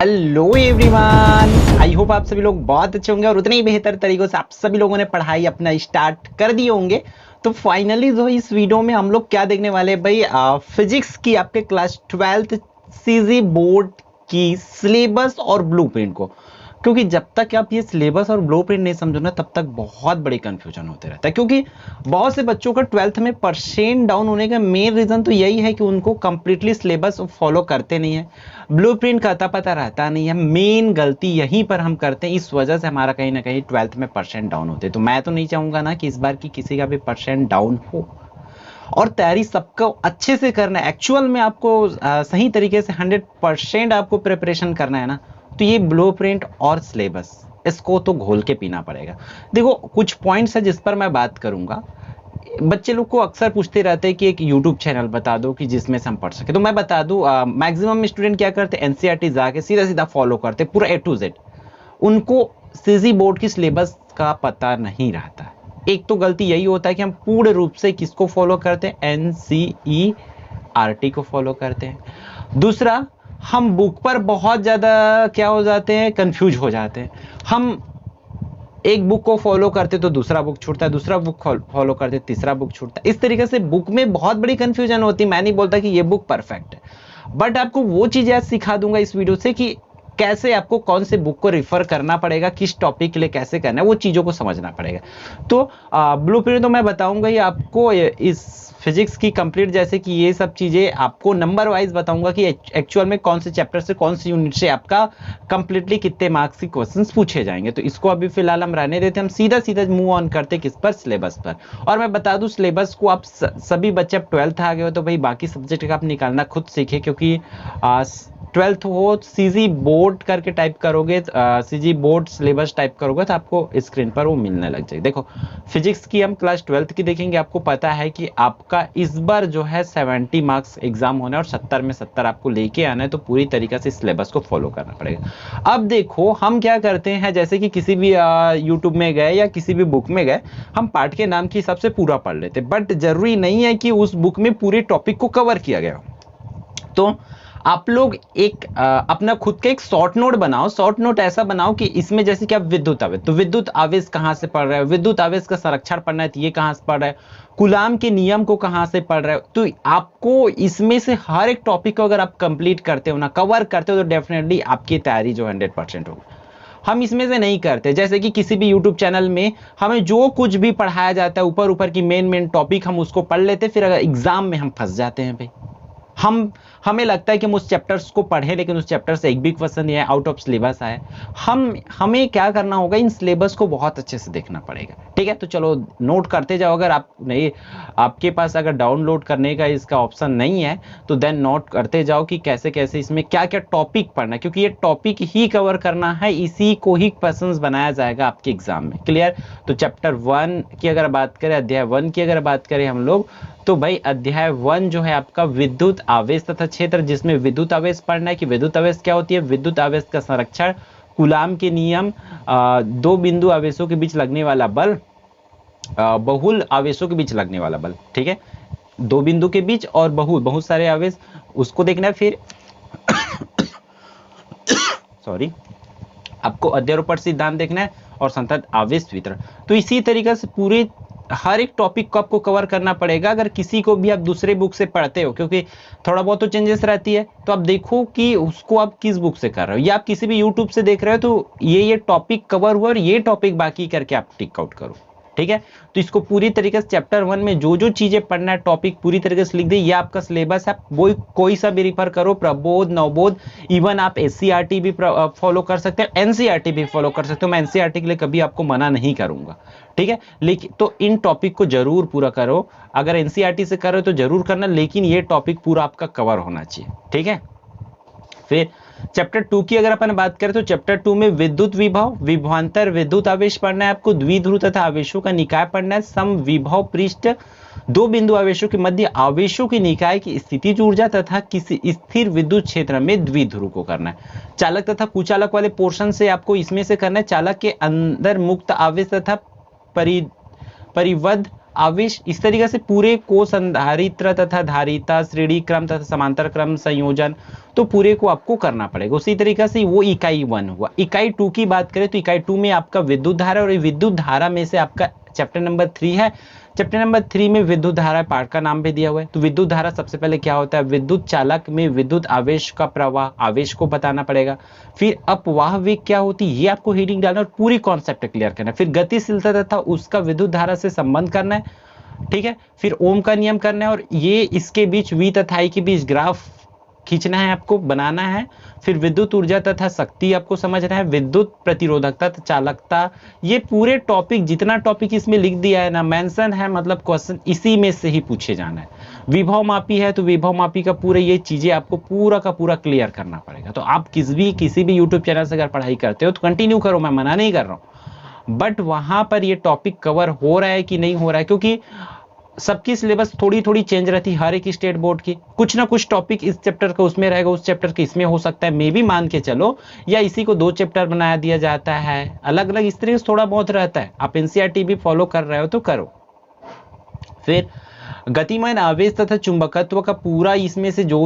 Hello everyone, I hope आप सभी लोग बहुत अच्छे होंगे और उतने ही बेहतर तरीकों से आप सभी लोगों ने पढ़ाई अपना स्टार्ट कर दिए होंगे। तो फाइनली जो इस वीडियो में हम लोग क्या देखने वाले हैं भाई, फिजिक्स की आपके क्लास 12th सीजी बोर्ड की सिलेबस और ब्लूप्रिंट को। क्योंकि जब तक आप ये सिलेबस और ब्लूप्रिंट नहीं समझो ना, तब तक बहुत बड़ी कंफ्यूजन होते रहता है। क्योंकि बहुत से बच्चों का 12th में परसेंट डाउन होने का मेन रीजन तो यही है कि उनको कंप्लीटली सिलेबस फॉलो करते नहीं है, ब्लूप्रिंट का अता पता रहता नहीं है। मेन गलती यहीं पर हम करते हैं, इस वजह से हमारा कहीं ना कहीं 12th में परसेंट डाउन होते हैं। तो मैं तो नहीं चाहूंगा ना कि इस बार की किसी का भी परसेंट डाउन हो, और तैयारी सबको अच्छे से करना है। एक्चुअल में आपको सही तरीके से 100% आपको प्रिपरेशन करना है ना, तो ये ब्लूप्रिंट और सिलेबस इसको तो घोल के पीना पड़ेगा। देखो, कुछ पॉइंट्स है जिस पर मैं बात करूंगा। बच्चे लोग को अक्सर पूछते रहते हैं कि एक यूट्यूब चैनल बता दो कि जिसमें से हम पढ़ सके। तो मैं बता दूं, मैक्सिमम स्टूडेंट क्या करते हैं, एनसीईआरटी जाके सीधा सीधा फॉलो करते पूरा ए टू जेड। उनको सीजी बोर्ड की सिलेबस का पता नहीं रहता। एक तो गलती यही होता है कि हम पूर्ण रूप से किसको फॉलो करते हैं, एनसीईआरटी को फॉलो करते हैं। दूसरा, हम बुक पर बहुत ज्यादा क्या हो जाते हैं, कंफ्यूज हो जाते हैं। हम एक बुक को फॉलो करते तो दूसरा बुक छूटता है, दूसरा बुक फॉलो करते तीसरा बुक छूटता है। इस तरीके से बुक में बहुत बड़ी कंफ्यूजन होती है। मैं नहीं बोलता कि ये बुक परफेक्ट है, बट आपको वो चीजें आज सिखा दूंगा इस वीडियो से कि कैसे आपको कौन से बुक को रिफर करना पड़ेगा, किस टॉपिक के लिए कैसे करना है, वो चीजों को समझना पड़ेगा। तो ब्लूप्रिंट तो मैं बताऊंगा ही आपको इस फिजिक्स की कंप्लीट, जैसे कि ये सब चीजें आपको नंबर वाइज बताऊंगा कि एक्चुअल में कौन से चैप्टर से कौन सी यूनिट से आपका कंप्लीटली कितने मार्क्स के क्वेश्चंस पूछे जाएंगे। तो इसको अभी फिलहाल हम रहने देते हैं, हम सीधा सीधा मूव ऑन करते किस पर, सिलेबस पर। और मैं बता दूं, सिलेबस को आप सभी बच्चे अब 12th आ गए हो तो भाई बाकी सब्जेक्ट का आप निकालना खुद सीखे। क्योंकि 12th हो, सीजी बोर्ड करके टाइप करोगे, सीजी बोर्ड सिलेबस टाइप करोगे तो आपको स्क्रीन पर वो मिलने लग जाएगी। देखो, फिजिक्स की हम क्लास 12th की देखेंगे। आपको पता है कि आपका इस बार जो है 70 मार्क्स एग्जाम होना है और 70 में 70 आपको लेके आना है। तो पूरी तरीके से सिलेबस को फॉलो करना पड़ेगा। अब देखो, हम क्या करते हैं, जैसे कि किसी भी यूट्यूब में गए या किसी भी बुक में गए, हम पार्ट के नाम के हिसाब से पूरा पढ़ लेते, बट जरूरी नहीं है कि उस बुक में पूरे टॉपिक को कवर किया गया हो। तो आप लोग एक अपना खुद का एक शॉर्ट नोट बनाओ। शॉर्ट नोट ऐसा बनाओ कि इसमें जैसे कि आप विद्युत आवेश, तो विद्युत आवेश कहां से पढ़ रहे हो, विद्युत आवेश का संरक्षण पढ़ना है तो ये कहां से पढ़ रहे हो, कूलाम के नियम को कहां से पढ़ रहे हो। तो आपको इसमें से हर एक टॉपिक को अगर आप कंप्लीट करते हो ना, कवर करते हो, तो डेफिनेटली आपकी तैयारी जो 100% होगी। हम इसमें से नहीं करते। जैसे कि किसी भी यूट्यूब चैनल में हमें जो कुछ भी पढ़ाया जाता है, ऊपर ऊपर की मेन टॉपिक हम उसको पढ़ लेते, फिर अगर एग्जाम में हम फंस जाते हैं भाई। हमें लगता है कि हम उस चैप्टर्स को पढ़ें, लेकिन उस चैप्टर से एक भी क्वेश्चन नहीं है, आउट ऑफ सिलेबस आए। हमें क्या करना होगा, इन सिलेबस को बहुत अच्छे से देखना पड़ेगा। ठीक है, तो चलो नोट करते जाओ। अगर आप नहीं, आपके पास अगर डाउनलोड करने का इसका ऑप्शन नहीं है तो देन नोट करते जाओ कि कैसे कैसे इसमें क्या क्या टॉपिक पढ़ना है, क्योंकि ये टॉपिक ही कवर करना है, इसी को ही क्वेश्चंस बनाया जाएगा आपके एग्जाम में। क्लियर? तो चैप्टर 1 की अगर बात करें, अध्याय 1 की अगर बात करें हम लोग, तो भाई अध्याय 1 जो है आपका विद्युत आवेश तथा क्षेत्र, जिसमें विद्युत आवेश पढ़ना है कि विद्युत आवेश क्या होती है, विद्युत आवेश का संरक्षण, कूलाम के नियम, दो बिंदु आवेशों के बीच लगने वाला बल, बहुल आवेशों के बीच लगने वाला बल। ठीक है, दो बिंदु के बीच और बहुत सारे आवेश, उसको देखना है। फिर सॉरी, आपको अध्यारोपण सिद्धांत देखना है और संतत आवेश वितरण। तो इसी तरीके से पूरे हर एक टॉपिक को आपको कवर करना पड़ेगा। अगर किसी को भी आप दूसरे बुक से पढ़ते हो, क्योंकि थोड़ा बहुत तो चेंजेस रहती है, तो आप देखो कि उसको आप किस बुक से कर रहे हो, या आप किसी भी यूट्यूब से देख रहे हो तो ये टॉपिक कवर हुआ और ये टॉपिक बाकी करके आप टिक आउट करो। ठीक है, तो इसको पूरी तरीके से चैप्टर 1 में जो जो चीजें पढ़ना है, टॉपिक पूरी तरीके से लिख दे। ये आपका सिलेबस है, वो कोई सा भी रिफर करो, प्रबोध, नवबोध, इवन आप एससीईआरटी भी फॉलो कर सकते हो, एनसीईआरटी भी फॉलो कर सकते हो। मैं एनसीईआरटी के लिए कभी आपको मना नहीं करूंगा। ठीक है, लेकिन तो इन टॉपिक को जरूर पूरा करो। अगर एनसीईआरटी से कर रहे हो तो जरूर करना, लेकिन ये टॉपिक पूरा आपका कवर होना चाहिए। ठीक है, फिर चैप्टर 2 की अगर अपन बात करें तो चैप्टर 2 में विद्युत विभव, विभवांतर विद्युत आवेश पढ़ना है आपको, द्विध्रुव तथा आवेशों का निकाय पढ़ना है, सम विभव पृष्ठ, दो बिंदु आवेशों के मध्य आवेशों की निकाय की स्थितिज ऊर्जा तथा किसी स्थिर विद्युत क्षेत्र में द्विध्रुव को करना है। चालक तथा कुचालक वाले पोर्शन से आपको इसमें से करना है। चालक के अंदर मुक्त आवेश तथा परिबद्ध आवेश, इस तरीके से पूरे को संधारित्र तथा धारिता, श्रेणी क्रम तथा समांतर क्रम संयोजन, तो पूरे को आपको करना पड़ेगा। उसी तरीके से वो इकाई 1 हुआ। इकाई 2 की बात करें तो इकाई 2 में आपका विद्युत धारा, और ये विद्युत धारा में से आपका चैप्टर नंबर 3 है। चैप्टर नंबर 3 में विद्युत धारा पाठ का नाम भी दिया हुआ है। तो विद्युत धारा सबसे पहले क्या होता है, विद्युत चालक में विद्युत आवेश का प्रवाह, आवेश को बताना पड़ेगा। फिर अपवाह वेग क्या होती है, ये आपको हेडिंग डालना और पूरी कॉन्सेप्ट क्लियर करना है। फिर गतिशीलता तथा उसका विद्युत धारा से संबंध करना है, ठीक है। फिर ओम का नियम करना है, और ये इसके बीच वी तथा आई के बीच ग्राफ खींचना है, आपको बनाना है। फिर विद्युत ऊर्जा तथा शक्ति आपको समझना है, विद्युत प्रतिरोधकता, चालकता, ये पूरे टॉपिक, जितना टॉपिक इसमें लिख दिया है ना, मेंशन है, मतलब क्वेश्चन इसी में से ही पूछे जाना है। विभव मापी है तो विभव मापी का पूरे ये चीजें आपको पूरा का पूरा क्लियर करना पड़ेगा। तो आप किसी भी यूट्यूब चैनल से अगर पढ़ाई करते हो तो कंटिन्यू करो, मैं मना नहीं कर रहा हूँ, बट वहां पर ये टॉपिक कवर हो रहा है कि नहीं हो रहा है, क्योंकि सबकी सिलेबस थोड़ी थोड़ी चेंज रहती है हर एक स्टेट बोर्ड की। कुछ ना कुछ टॉपिक इस चैप्टर का उसमें रहेगा, उस चैप्टर के इसमें हो सकता है, मे भी मान के चलो, या इसी को 2 चैप्टर बना दिया जाता है, अलग अलग इस तरीके से थोड़ा बहुत रहता है। आप एनसीईआरटी भी फॉलो कर रहे हो तो करो। फिर गतिमान आवेश तथा चुंबकत्व का पूरा इसमें से जो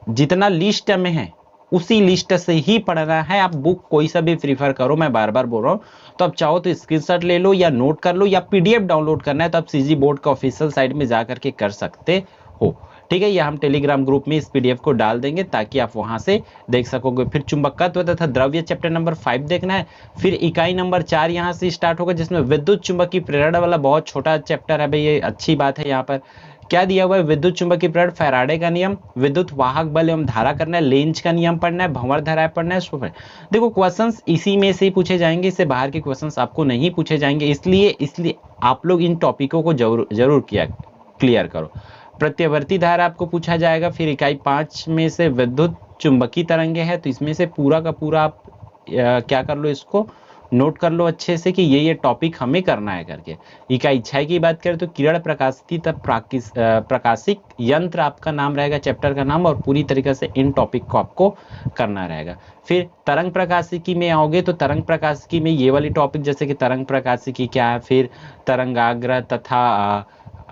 जितना लिस्ट में है उसी लिस्ट से ही पढ़ना है। आप बुक कोई सा भी प्रीफर करो, मैं बार बार बोल रहा हूँ। तो आप चाहो तो स्क्रीनशॉट ले लो या नोट कर लो, या पीडीएफ डाउनलोड करना है तो आप सीजी बोर्ड का ऑफिशियल साइट में जा करके कर सकते हो, ठीक है। या हम टेलीग्राम ग्रुप में इस पीडीएफ को डाल देंगे ताकि आप वहां से देख सकोगे। फिर चुंबकत्व तथा द्रव्य चैप्टर नंबर 5 देखना है। फिर इकाई नंबर 4 यहाँ से स्टार्ट होगा, जिसमें विद्युत चुंबकीय प्रेरण वाला बहुत छोटा चैप्टर है भाई, ये अच्छी बात है। यहाँ पर क्या दिया हुआ है, विद्युत चुंबकीय प्रेरण, फैराडे का नियम, विद्युत वाहक बल एवं धारा करना है, लेंज का नियम पढ़ना है, भंवर धाराएं पढ़ना है। देखो क्वेश्चंस इसी में से ही पूछे जाएंगे, इससे बाहर के क्वेश्चंस आपको नहीं पूछे जाएंगे, इसलिए आप लोग इन टॉपिकों को जरूर क्लियर करो। प्रत्यावर्ती धारा आपको पूछा जाएगा। फिर इकाई 5 में से विद्युत चुंबकीय तरंगे है, तो इसमें से पूरा का पूरा आप क्या कर लो, इसको नोट कर लो अच्छे से कि ये टॉपिक हमें करना है करके। इकाई 6 की बात करें तो किरण प्रकाशिकी तब प्रकाशिक यंत्र आपका नाम रहेगा, चैप्टर का नाम, और पूरी तरीके से इन टॉपिक को आपको करना रहेगा। फिर तरंग प्रकाशिकी में आओगे तो तरंग प्रकाशिकी में ये वाली टॉपिक, जैसे कि तरंग प्रकाशिकी क्या है, फिर तरंगाग्र तथा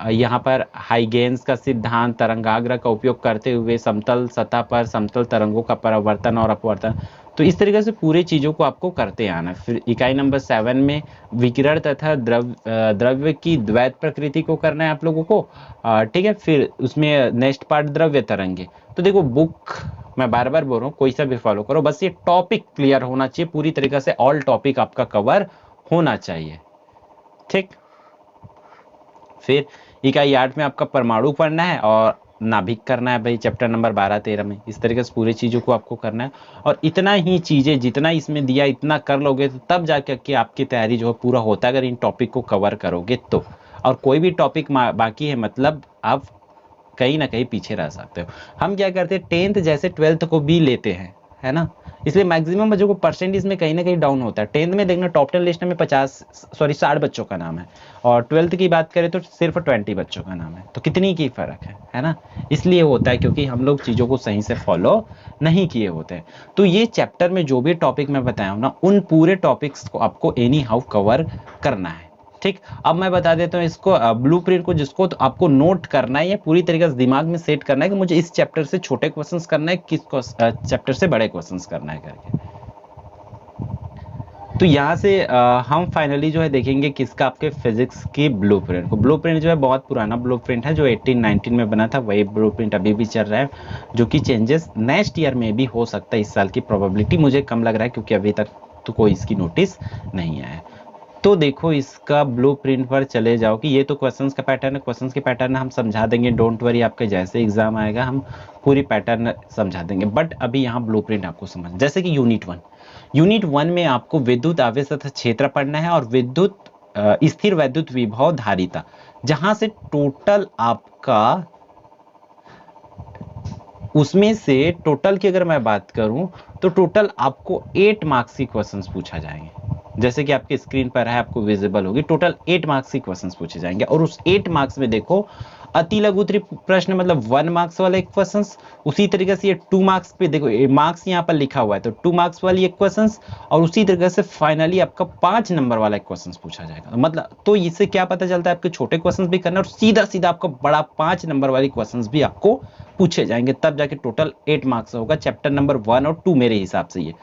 यहाँ पर हाइगेंस का सिद्धांत, तरंगाग्र का उपयोग करते हुए समतल सतह पर समतल तरंगों का परावर्तन और अपवर्तन, तो इस तरीके से पूरे चीजों को आपको करते आना। फिर इकाई नंबर 7 में विकिरण तथा द्रव्य की द्वैत प्रकृति को करना है आप लोगों को, ठीक है। फिर उसमें नेक्स्ट पार्ट द्रव्य तरंगे। तो देखो बुक मैं बार बार बोल रहा हूँ, कोई सा भी फॉलो करो, बस ये टॉपिक क्लियर होना चाहिए, पूरी तरीके से ऑल टॉपिक आपका कवर होना चाहिए, ठीक। फिर इकाई 8 में आपका परमाणु पढ़ना है और नाभिक करना है भाई, चैप्टर नंबर 12-13 में। इस तरीके से पूरी चीजों को आपको करना है, और इतना ही चीजें जितना इसमें दिया इतना कर लोगे तो तब जाकर के आपकी तैयारी जो है पूरा होता है, अगर इन टॉपिक को कवर करोगे तो। और कोई भी टॉपिक बाकी है मतलब आप कहीं ना कहीं पीछे रह सकते हो। हम क्या करते हैं, 10th जैसे 12th को भी लेते हैं, है ना, इसलिए मैक्सिमम बच्चों को परसेंटेज में कहीं ना कहीं डाउन होता है। 10th में देखना टॉप 10 लिस्ट में 60 बच्चों का नाम है, और 12th की बात करें तो सिर्फ 20 बच्चों का नाम है, तो कितनी की फर्क है ना। इसलिए होता है क्योंकि हम लोग चीजों को सही से फॉलो नहीं किए होते हैं। तो ये चैप्टर में जो भी टॉपिक मैं बताया हूं ना, उन पूरे टॉपिक्स को आपको एनी हाउ कवर करना है, ठीक। अब मैं बता देता हूँ इसको ब्लूप्रिंट को, जिसको तो आपको नोट करना है, या पूरी तरीके से दिमाग में सेट करना है कि मुझे इस चैप्टर से छोटे क्वेश्चंस करना है, किस चैप्टर से बड़े क्वेश्चंस करना है करके। तो यहाँ से हम फाइनली जो है देखेंगे किसका, आपके फिजिक्स की ब्लूप्रिंट को। ब्लूप्रिंट जो है बहुत पुराना ब्लूप्रिंट है, जो 1819 में बना था, वही ब्लूप्रिंट अभी भी चल रहा है, जो कि चेंजेस नेक्स्ट ईयर में भी हो सकता है। इस साल की प्रोबेबिलिटी मुझे कम लग रहा है, क्योंकि अभी तक तो कोई इसकी नोटिस नहीं आया है। तो देखो इसका ब्लूप्रिंट पर चले जाओ कि ये तो क्वेश्चंस का पैटर्न है, क्वेश्चंस के पैटर्न हम समझा देंगे, डोंट वरी, आपके जैसे एग्जाम आएगा हम पूरी पैटर्न समझा देंगे। बट अभी यहाँ ब्लूप्रिंट आपको समझ, जैसे कि यूनिट 1 में आपको विद्युत आवेश तथा क्षेत्र पढ़ना है, और विद्युत स्थिर वैद्युत विभव धारिता, जहां से टोटल आपका, उसमें से टोटल की अगर मैं बात करूं तो टोटल आपको 8 मार्क्स की क्वेश्चंस पूछा जाएंगे, जैसे कि आपके स्क्रीन पर है, आपको विजिबल होगी। टोटल 8 मार्क्स के क्वेश्चंस पूछे जाएंगे, और उस 8 मार्क्स में देखो अति लघु प्रश्न मतलब 1 मार्क्स वाला एक क्वेश्चन। उसी तरीके से ये 2 मार्क्स पे देखो मार्क्स यहाँ पर लिखा हुआ है तो 2 मार्क्स वाली एक क्वेश्चन, और उसी तरीके से फाइनली आपका 5 नंबर वाला एक क्वेश्चन पूछा जाएगा। मतलब तो इससे क्या पता चलता है आपके छोटे क्वेश्चन भी करना और सीधा सीधा आपका बड़ा 5 नंबर वाली क्वेश्चन भी आपको पूछे जाएंगे, तब जाके टोटल 8 मार्क्स होगा चैप्टर नंबर 1 और 2 मेरे हिसाब से ये।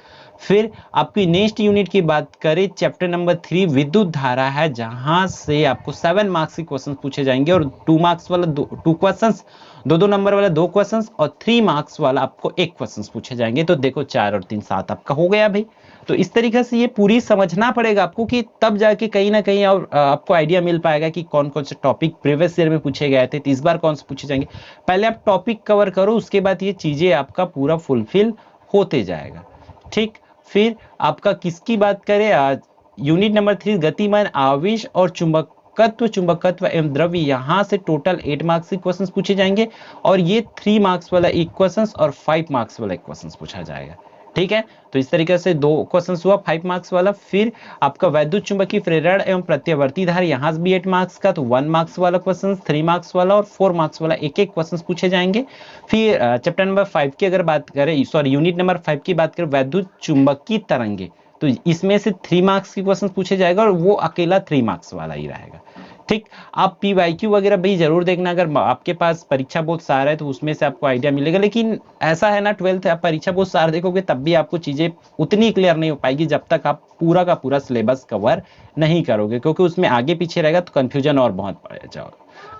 फिर आपकी नेक्स्ट यूनिट की बात करें, चैप्टर नंबर 3 विद्युत धारा है, जहां से आपको 7 मार्क्स के क्वेश्चन पूछे जाएंगे और 2 मार्क्स वाला 2 क्वेश्चंस, 2 नंबर वाला 2 क्वेश्चंस और 3 मार्क्स वाला आपको 1 क्वेश्चंस पूछे जाएंगे। तो देखो 4 और 3 7 आपका हो गया भाई। तो इस तरीके से ये पूरी समझना पड़ेगा आपको कि तब जाके कहीं ना कहीं और आपको आइडिया मिल पाएगा कि कौन कौन से टॉपिक प्रीवियस ईयर में पूछे गए थे, तो इस बार कौन से पूछे जाएंगे। पहले आप टॉपिक कवर करो, उसके बाद ये चीजें आपका पूरा फुलफिल होते जाएगा। ठीक, फिर आपका किसकी बात करें, यूनिट नंबर 3 गतिमान आवेश और चुंबकत्व एवं द्रव्य, यहां से टोटल 8 मार्क्स के क्वेश्चंस पूछे जाएंगे और ये 3 मार्क्स वाला एक क्वेश्चन और 5 मार्क्स वाला एक क्वेश्चन पूछा जाएगा। ठीक है, तो इस तरीके से 2 क्वेश्चन हुआ 5 मार्क्स वाला। फिर आपका वैद्युत चुंबकीय प्रेरण एवं प्रत्यावर्ती धारा, यहां से भी 8 मार्क्स का, तो 1 मार्क्स वाला क्वेश्चन, 3 मार्क्स वाला और 4 मार्क्स वाला एक एक क्वेश्चन पूछे जाएंगे। फिर चैप्टर नंबर 5 की अगर बात करें, सॉरी यूनिट नंबर 5 की बात करें, वैद्युत चुंबकीय तरंगे, तो इसमें से 3 मार्क्स के क्वेश्चन पूछे जाएगा और वो अकेला 3 मार्क्स वाला ही रहेगा। ठीक, आप पीवाईक्यू वगैरह भी जरूर देखना, अगर आपके पास परीक्षा बहुत सारा है तो उसमें से आपको आइडिया मिलेगा। लेकिन ऐसा है ना, 12th आप परीक्षा बहुत सारा देखोगे तब भी आपको चीजें उतनी क्लियर नहीं हो पाएगी जब तक आप पूरा का पूरा सिलेबस कवर नहीं करोगे, क्योंकि उसमें आगे पीछे रहेगा तो कंफ्यूजन और बहुत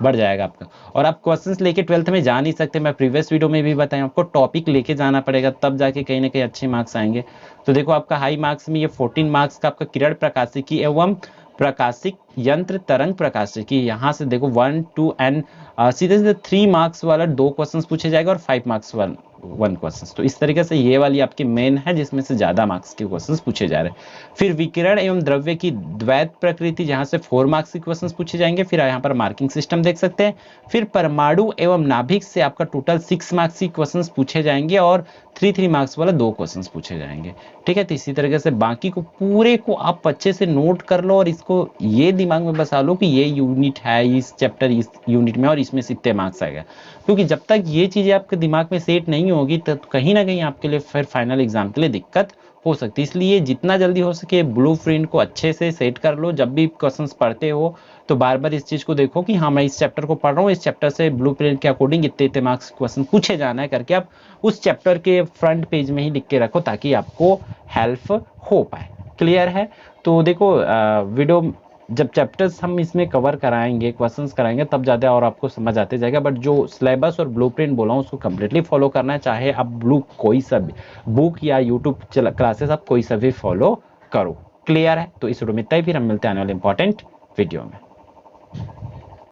बढ़ जाएगा आपका। और आप क्वेश्चंस लेके 12th में जा नहीं सकते, मैं प्रीवियस वीडियो में भी बताया, आपको टॉपिक लेके जाना पड़ेगा, तब जाके कहीं ना कहीं अच्छे मार्क्स आएंगे। तो देखो आपका हाई मार्क्स में ये 14 मार्क्स का आपका किरण प्रकाशिकी एवं प्रकाशिक यंत्र तरंग प्रकाशिकी, यहाँ से देखो 1 2 एंड सीधे सीधे 3 मार्क्स वाला 2 क्वेश्चन पूछे जाएगा और 5 मार्क्स वाला 1 क्वेश्चन। तो इस तरीके से ये वाली आपकी मेन है जिसमें से ज्यादा मार्क्स के क्वेश्चंस पूछे जा रहे हैं। फिर विकिरण एवं द्रव्य की द्वैत प्रकृति, जहां से 4 मार्क्स के क्वेश्चंस पूछे जाएंगे। फिर यहाँ पर मार्किंग सिस्टम देख सकते हैं। फिर परमाणु एवं नाभिक से आपका टोटल 6 मार्क्स के क्वेश्चंस पूछे जाएंगे और 3 मार्क्स वाला 2 क्वेश्चंस पूछे जाएंगे। ठीक है, तो इसी तरीके से बाकी को पूरे को आप अच्छे से नोट कर लो और इसको ये दिमाग में बसा लो कि ये यूनिट है इस चैप्टर इस यूनिट में और इसमें से इतने मार्क्स आएगा। क्योंकि जब तक ये चीजें आपके दिमाग में सेट नहीं होगी तब कहीं ना कहीं आपके लिए फिर फाइनल एग्जाम के लिए दिक्कत हो सकती है। इसलिए जितना जल्दी हो सके ब्लूप्रिंट को अच्छे से सेट कर लो। जब भी क्वेश्चंस पढ़ते हो तो बार बार इस चीज को देखो कि हाँ मैं इस चैप्टर को पढ़ रहा हूँ, इस चैप्टर से ब्लूप्रिंट के अकॉर्डिंग इतने इतने मार्क्स क्वेश्चन पूछे जाना है करके आप उस चैप्टर के फ्रंट पेज में ही लिख के रखो ताकि आपको हेल्प हो पाए। क्लियर है? तो देखो वीडियो जब चैप्टर्स हम इसमें कवर कराएंगे, क्वेश्चंस कराएंगे, तब ज़्यादा और आपको समझ आते जाएगा। बट जो सिलेबस और ब्लूप्रिंट बोला हूँ उसको कंप्लीटली फॉलो करना है, चाहे आप कोई सा भी बुक या यूट्यूब क्लासेस आप कोई सा भी फॉलो करो। क्लियर है? तो इस वीडियो में इतना ही, फिर हम मिलते हैं आने वाले इंपॉर्टेंट वीडियो में।